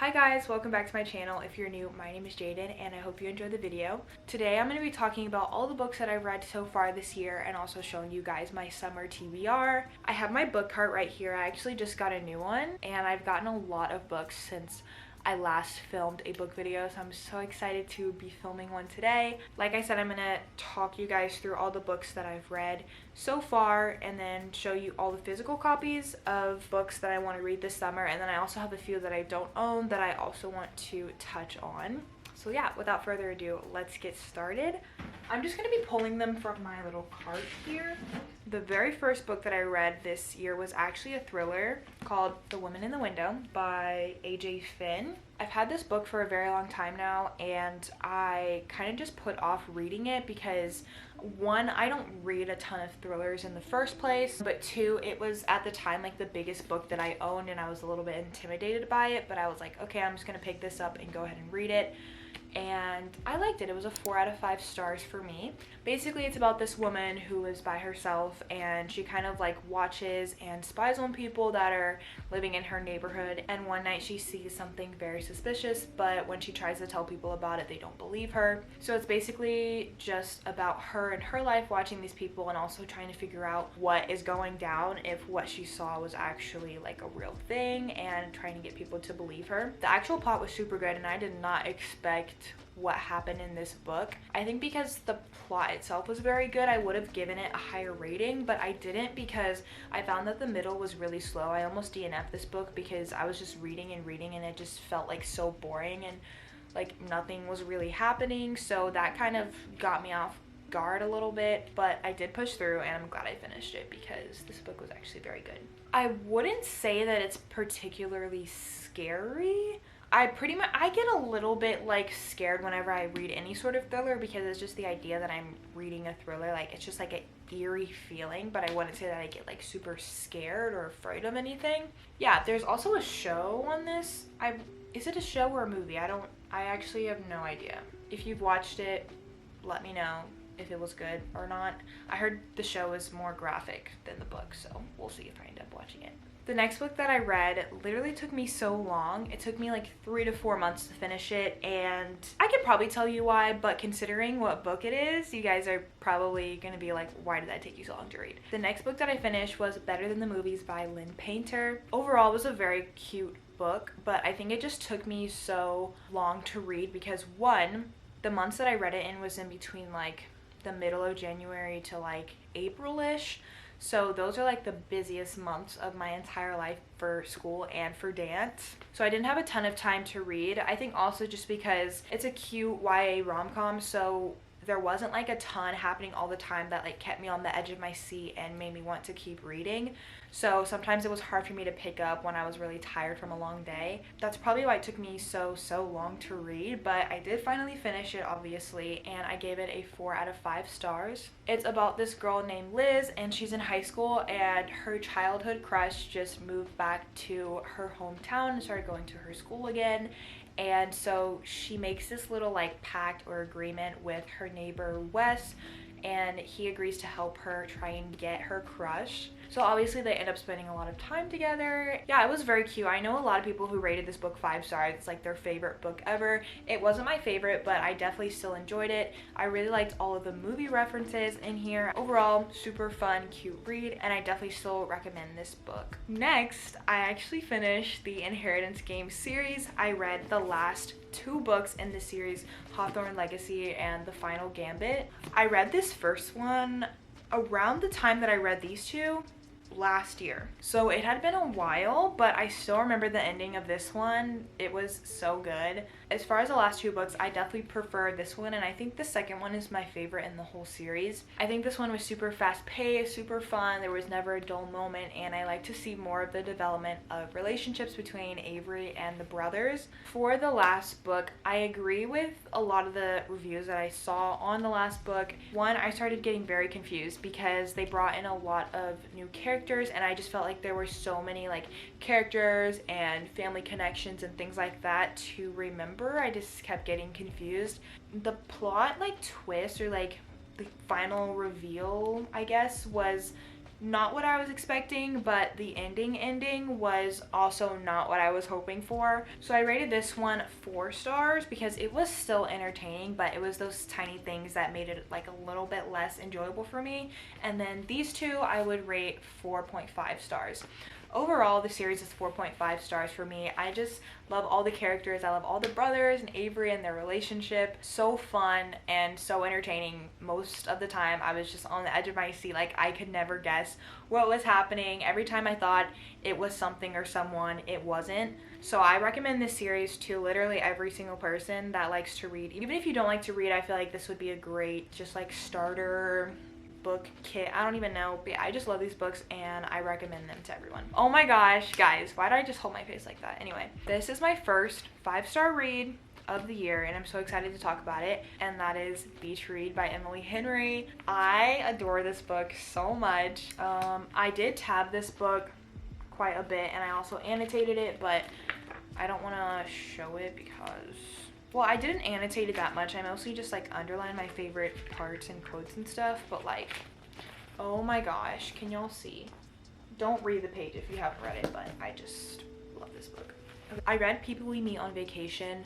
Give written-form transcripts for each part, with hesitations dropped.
Hi guys, welcome back to my channel. If you're new, my name is Jadyn and I hope you enjoyed the video. Today I'm going to be talking about all the books that I've read so far this year and also showing you guys my summer TBR. I have my book cart right here. I actually just got a new one and I've gotten a lot of books since I last filmed a book video, so I'm so excited to be filming one today. Like I said, I'm gonna talk you guys through all the books that I've read so far and then show you all the physical copies of books that I want to read this summer, and then I also have a few that I don't own that I also want to touch on. So yeah, without further ado, let's get started. I'm just going to be pulling them from my little cart here. The very first book that I read this year was actually a thriller called The Woman in the Window by A.J. Finn. I've had this book for a very long time now and I kind of just put off reading it because one, I don't read a ton of thrillers in the first place, but two, it was at the time like the biggest book that I owned and I was a little bit intimidated by it, but I was like, okay, I'm just going to pick this up and go ahead and read it. And I liked it. It was a 4 out of 5 stars for me. Basically, it's about this woman who lives by herself and she kind of like watches and spies on people that are living in her neighborhood, and one night she sees something very suspicious, but when she tries to tell people about it, they don't believe her. So it's basically just about her and her life watching these people and also trying to figure out what is going down, if what she saw was actually like a real thing, and trying to get people to believe her. The actual plot was super good and I did not expect what happened in this book. I think because the plot itself was very good, I would have given it a higher rating, but I didn't because I found that the middle was really slow. I almost DNF'd this book because I was just reading and it just felt like so boring and like nothing was really happening, so that kind of got me off guard a little bit, but I did push through and I'm glad I finished it because this book was actually very good. I wouldn't say that it's particularly scary. I get a little bit like scared whenever I read any sort of thriller because it's just the idea that I'm reading a thriller. Like it's just like an eerie feeling, but I wouldn't say that I get like super scared or afraid of anything. Yeah, there's also a show on this. Is it a show or a movie? I actually have no idea. If you've watched it, let me know if it was good or not. I heard the show is more graphic than the book, so we'll see if I end up watching it. The next book that I read literally took me so long. It took me like 3 to 4 months to finish it, and I could probably tell you why, but considering what book it is, you guys are probably gonna be like, why did that take you so long to read? The next book that I finished was Better Than the Movies by Lynn Painter. Overall, it was a very cute book, but I think it just took me so long to read because one, the months that I read it in was in between like the middle of January to like April-ish. So those are like the busiest months of my entire life for school and for dance. So I didn't have a ton of time to read. I think also just because it's a cute YA rom-com, so there wasn't like a ton happening all the time that like kept me on the edge of my seat and made me want to keep reading. So sometimes it was hard for me to pick up when I was really tired from a long day. That's probably why it took me so long to read, but I did finally finish it obviously, and I gave it a 4 out of 5 stars. It's about this girl named Liz, and she's in high school and her childhood crush just moved back to her hometown and started going to her school again. And so she makes this little like pact or agreement with her neighbor Wes, and he agrees to help her try and get her crush. So obviously they end up spending a lot of time together. Yeah, it was very cute. I know a lot of people who rated this book 5 stars. It's like their favorite book ever. It wasn't my favorite, but I definitely still enjoyed it. I really liked all of the movie references in here. Overall, super fun, cute read, and I definitely still recommend this book. Next, I actually finished the Inheritance Game series. I read the last 2 books in the series, Hawthorne Legacy and The Final Gambit. I read this first one around the time that I read these two last year, so it had been a while, but I still remember the ending of this one. It was so good. As far as the last 2 books, I definitely prefer this one, and I think the second one is my favorite in the whole series. I think this one was super fast-paced, super fun. There was never a dull moment, and I like to see more of the development of relationships between Avery and the brothers. For the last book, I agree with a lot of the reviews that I saw on the last book. One, I started getting very confused because they brought in a lot of new characters, and I just felt like there were so many like characters and family connections and things like that to remember. I just kept getting confused. The plot like twist or like the final reveal, I guess, was not what I was expecting, but the ending was also not what I was hoping for. So I rated this one 4 stars because it was still entertaining, but it was those tiny things that made it like a little bit less enjoyable for me. And then these two I would rate 4.5 stars. Overall, the series is 4.5 stars for me. I just love all the characters. I love all the brothers and Avery and their relationship. So fun and so entertaining most of the time. I was just on the edge of my seat. Like, I could never guess what was happening. Every time I thought it was something or someone, it wasn't. So I recommend this series to literally every single person that likes to read. Even if you don't like to read, I feel like this would be a great just like starter book kit. I don't even know, but yeah, I just love these books and I recommend them to everyone. Oh my gosh, guys, why did I just hold my face like that? Anyway, this is my first 5-star read of the year and I'm so excited to talk about it, and that is Beach Read by Emily Henry. I adore this book so much. I did tab this book quite a bit and I also annotated it, but I don't want to show it because, well, I didn't annotate it that much. I mostly just like underlined my favorite parts and quotes and stuff, but like, oh my gosh, can y'all see? Don't read the page if you haven't read it, but I just love this book. I read People We Meet on Vacation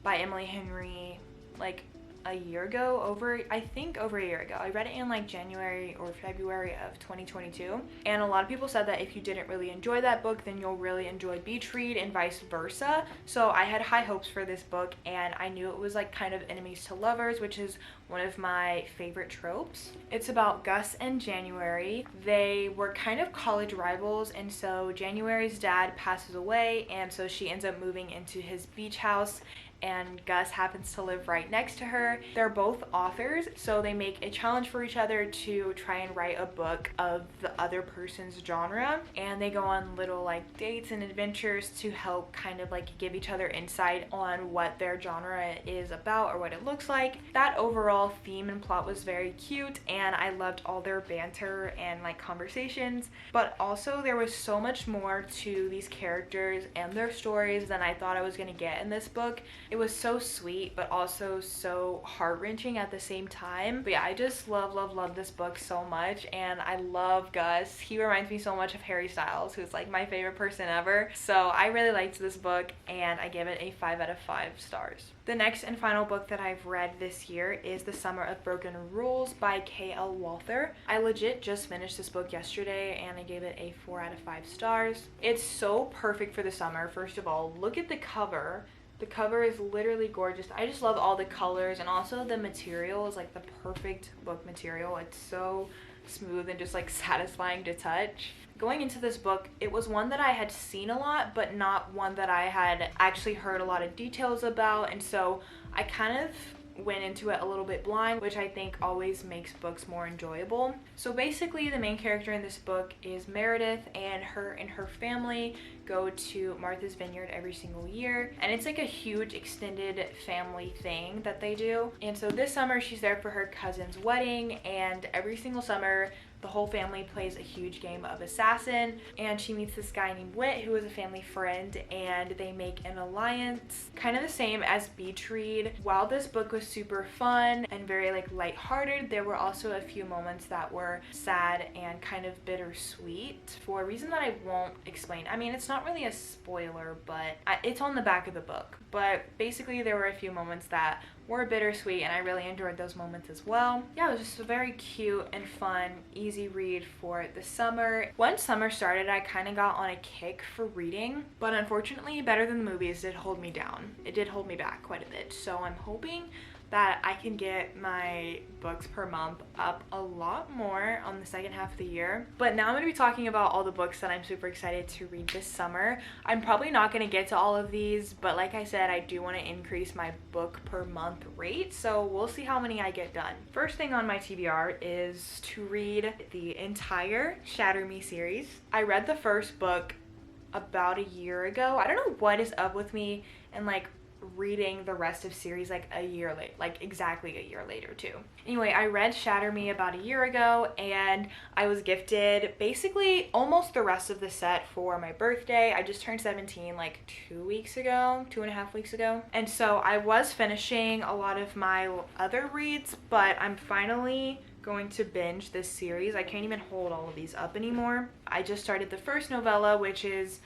by Emily Henry like a year ago, I think over a year ago. I read it in like January or February of 2022, and a lot of people said that if you didn't really enjoy that book, then you'll really enjoy Beach Read and vice versa. So I had high hopes for this book, and I knew it was like kind of enemies to lovers, which is one of my favorite tropes. It's about Gus and January. They were kind of college rivals, and so January's dad passes away, and so she ends up moving into his beach house, and Gus happens to live right next to her. They're both authors, so they make a challenge for each other to try and write a book of the other person's genre, and they go on little like dates and adventures to help kind of like give each other insight on what their genre is about or what it looks like. That overall theme and plot was very cute, and I loved all their banter and like conversations, but also there was so much more to these characters and their stories than I thought I was gonna get in this book. It was so sweet, but also so heart-wrenching at the same time. But yeah, I just love this book so much, and I love Gus. He reminds me so much of Harry Styles, who's like my favorite person ever. So I really liked this book, and I give it a 5 out of 5 stars. The next and final book that I've read this year is The Summer of Broken Rules by K.L. Walther. I legit just finished this book yesterday, and I gave it a 4 out of 5 stars. It's so perfect for the summer. First of all, look at the cover. The cover is literally gorgeous. I just love all the colors, and also the material is like the perfect book material. It's so smooth and just like satisfying to touch. Going into this book, it was one that I had seen a lot, but not one that I had actually heard a lot of details about, and so I kind of went into it a little bit blind, which I think always makes books more enjoyable. So basically, the main character in this book is Meredith, and her family go to Martha's Vineyard every single year, and it's like a huge extended family thing that they do. And so this summer she's there for her cousin's wedding, and every single summer the whole family plays a huge game of assassin, and she meets this guy named Whit who is a family friend, and they make an alliance, kind of the same as Beach Read. While this book was super fun and very like lighthearted, there were also a few moments that were sad and kind of bittersweet for a reason that I won't explain. I mean, it's not really a spoiler, but it's on the back of the book. But basically there were a few moments that were bittersweet, and I really enjoyed those moments as well. Yeah, it was just a very cute and fun, easy read for the summer. Once summer started, I kind of got on a kick for reading, but unfortunately, Better Than the Movies did hold me down. It did hold me back quite a bit, so I'm hoping that I can get my books per month up a lot more on the second half of the year. But now I'm going to be talking about all the books that I'm super excited to read this summer. I'm probably not going to get to all of these, but like I said, I do want to increase my book per month rate, so we'll see how many I get done. First thing on my TBR is to read the entire Shatter Me series. I read the first book about a year ago. I don't know what is up with me and like reading the rest of series like a year late, like exactly a year later too. Anyway, I read Shatter Me about a year ago, and I was gifted basically almost the rest of the set for my birthday. I just turned 17 like 2.5 weeks ago, and so I was finishing a lot of my other reads, but I'm finally going to binge this series. I can't even hold all of these up anymore. I just started the first novella, which is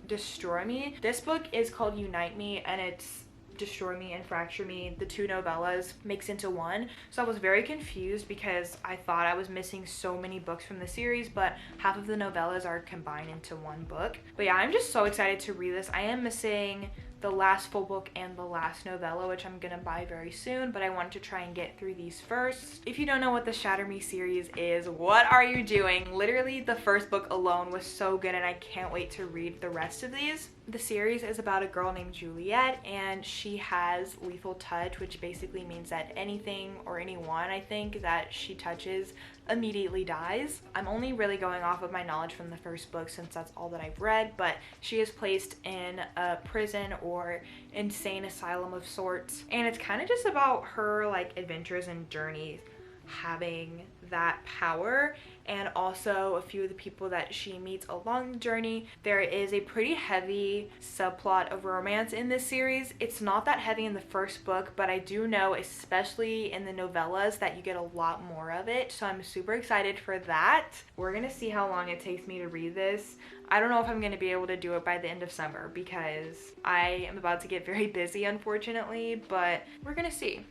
Destroy Me. This book is called Unite Me, and it's Destroy Me and Fracture Me, the two novellas mixed into one. So I was very confused because I thought I was missing so many books from the series, but half of the novellas are combined into one book. But yeah, I'm just so excited to read this. I am missing the last full book and the last novella, which I'm gonna buy very soon, but I wanted to try and get through these first. If you don't know what the Shatter Me series is, what are you doing? Literally, the first book alone was so good, and I can't wait to read the rest of these. The series is about a girl named Juliet, and she has lethal touch, which basically means that anything or anyone, I think, that she touches immediately dies. I'm only really going off of my knowledge from the first book since that's all that I've read, but she is placed in a prison or insane asylum of sorts, and it's kind of just about her like adventures and journeys having that power, and also a few of the people that she meets along the journey. There is a pretty heavy subplot of romance in this series. It's not that heavy in the first book, but I do know, especially in the novellas, that you get a lot more of it, so I'm super excited for that. We're gonna see how long it takes me to read this. I don't know if I'm going to be able to do it by the end of summer because I am about to get very busy, unfortunately, but we're gonna see.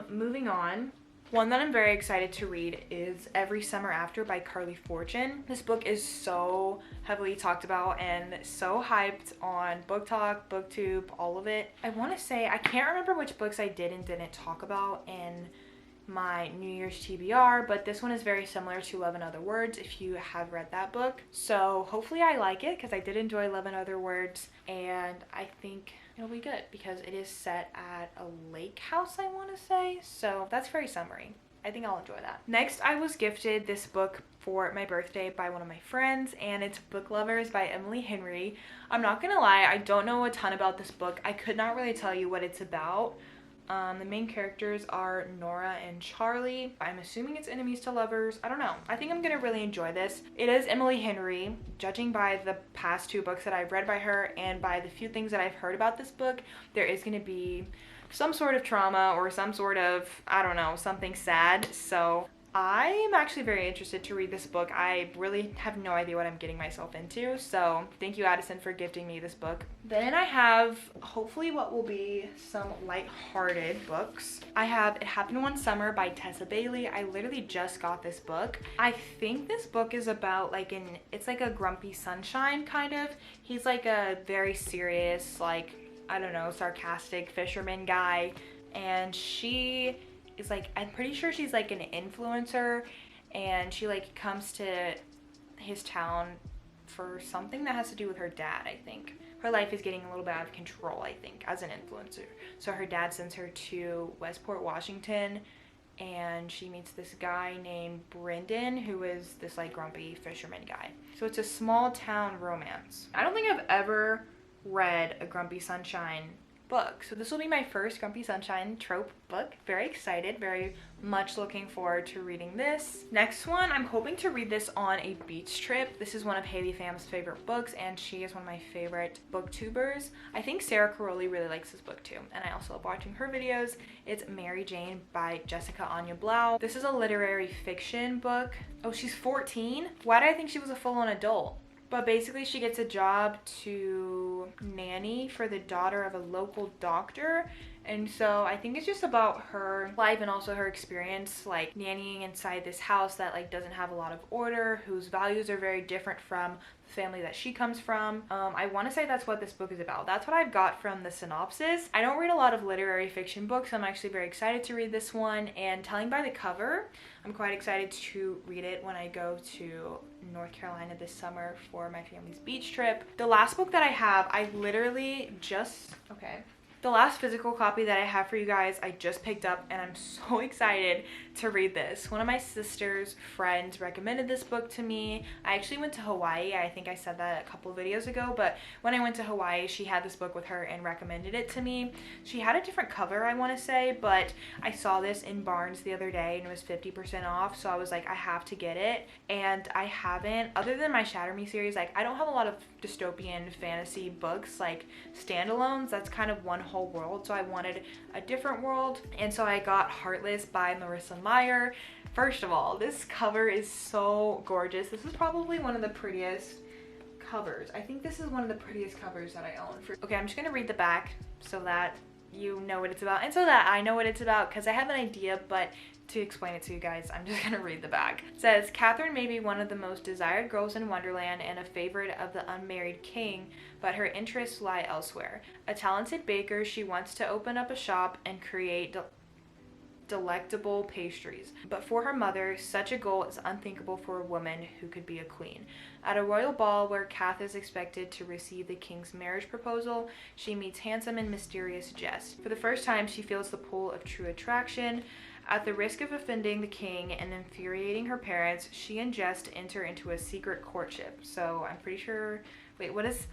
Moving on. One that I'm very excited to read is Every Summer After by Carly Fortune. This book is so heavily talked about and so hyped on Book Talk, BookTube, all of it. I want to say, I can't remember which books I did and didn't talk about in my New Year's TBR, but this one is very similar to Love in Other Words if you have read that book. So hopefully I like it because I did enjoy Love in Other Words, and I think it'll be good because it is set at a lake house, I want to say, so that's very summery. I think I'll enjoy that. Next, I was gifted this book for my birthday by one of my friends, and it's Book Lovers by Emily Henry. I'm not gonna lie, I don't know a ton about this book. I could not really tell you what it's about. The main characters are Nora and Charlie. I'm assuming it's enemies to lovers. I don't know. I think I'm gonna really enjoy this. It is Emily Henry. Judging by the past two books that I've read by her and by the few things that I've heard about this book, there is gonna be some sort of trauma or some sort of, I don't know, something sad. So I am actually very interested to read this book. I really have no idea what I'm getting myself into, so thank you, Addison, for gifting me this book. Then I have hopefully what will be some lighthearted books. I have It Happened One Summer by Tessa Bailey. I literally just got this book. I think this book is about it's like a grumpy sunshine kind of. He's like a very serious, like, I don't know, sarcastic fisherman guy, and she is like, I'm pretty sure she's like an influencer, and she like comes to his town for something that has to do with her dad, I think. Her life is getting a little bit out of control, I think, as an influencer. So her dad sends her to Westport, Washington, and she meets this guy named Brendan, who is this like grumpy fisherman guy. So it's a small town romance. I don't think I've ever read a Grumpy Sunshine book, so this will be my first Grumpy Sunshine trope book. Very excited, very much looking forward to reading this. Next one, I'm hoping to read this on a beach trip. This is one of Haley Pham's favorite books, and she is one of my favorite booktubers. I think Sarah Caroli really likes this book too, and I also love watching her videos. It's Mary Jane by Jessica Anya Blau. This is a literary fiction book. Oh, she's 14? Why did I think she was a full-on adult? But basically she gets a job to nanny for the daughter of a local doctor, and so I think it's just about her life and also her experience like nannying inside this house that like doesn't have a lot of order, whose values are very different from the family that she comes from. I want to say that's what this book is about. That's what I've got from the synopsis. I don't read a lot of literary fiction books. I'm actually very excited to read this one, and telling by the cover, I'm quite excited to read it when I go to North Carolina this summer for my family's beach trip. The last book that I have, I literally just, the last physical copy that I have for you guys, I just picked up, and I'm so excited to read this. One of my sister's friends recommended this book to me. I actually went to Hawaii. I think I said that a couple of videos ago, but when I went to Hawaii, she had this book with her and recommended it to me. She had a different cover, I want to say, but I saw this in Barnes the other day and it was 50% off, so I was like, I have to get it. And I haven't, other than my Shatter Me series, like I don't have a lot of dystopian fantasy books like standalones. That's kind of one whole world, so I wanted a different world, and so I got Heartless by Marissa Meyer. First of all, this cover is so gorgeous. This is probably one of the prettiest covers. I think this is one of the prettiest covers that I own. Okay, I'm just gonna read the back so that you know what it's about and so that I know what it's about, because I have an idea, but to explain it to you guys, I'm just gonna read the back. It says, Catherine may be one of the most desired girls in Wonderland and a favorite of the unmarried king, but her interests lie elsewhere. A talented baker, she wants to open up a shop and create delectable pastries. But for her mother, such a goal is unthinkable for a woman who could be a queen. At a royal ball where Kath is expected to receive the king's marriage proposal, she meets handsome and mysterious Jess. For the first time, she feels the pull of true attraction. At the risk of offending the king and infuriating her parents, she and Jess enter into a secret courtship. So I'm pretty sure, wait, what is,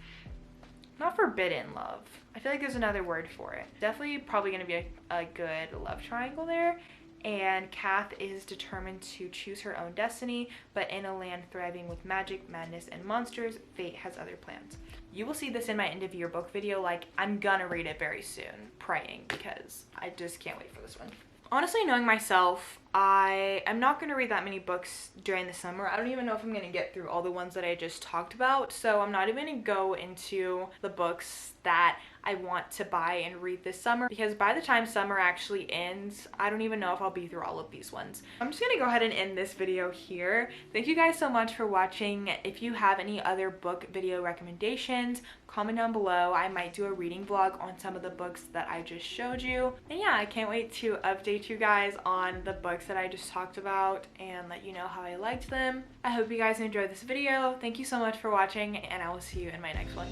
not forbidden love. I feel like there's another word for it. Definitely probably gonna be a good love triangle there. And Kath is determined to choose her own destiny, but in a land thriving with magic, madness, and monsters, fate has other plans. You will see this in my end of year book video. Like, I'm gonna read it very soon, praying, because I just can't wait for this one. Honestly, knowing myself, I am not going to read that many books during the summer. I don't even know if I'm going to get through all the ones that I just talked about, so I'm not even going to go into the books that I want to buy and read this summer, because by the time summer actually ends, I don't even know if I'll be through all of these ones. I'm just gonna go ahead and end this video here. Thank you guys so much for watching. If you have any other book video recommendations, comment down below. I might do a reading vlog on some of the books that I just showed you. And yeah, I can't wait to update you guys on the books that I just talked about and let you know how I liked them. I hope you guys enjoyed this video. Thank you so much for watching, and I will see you in my next one.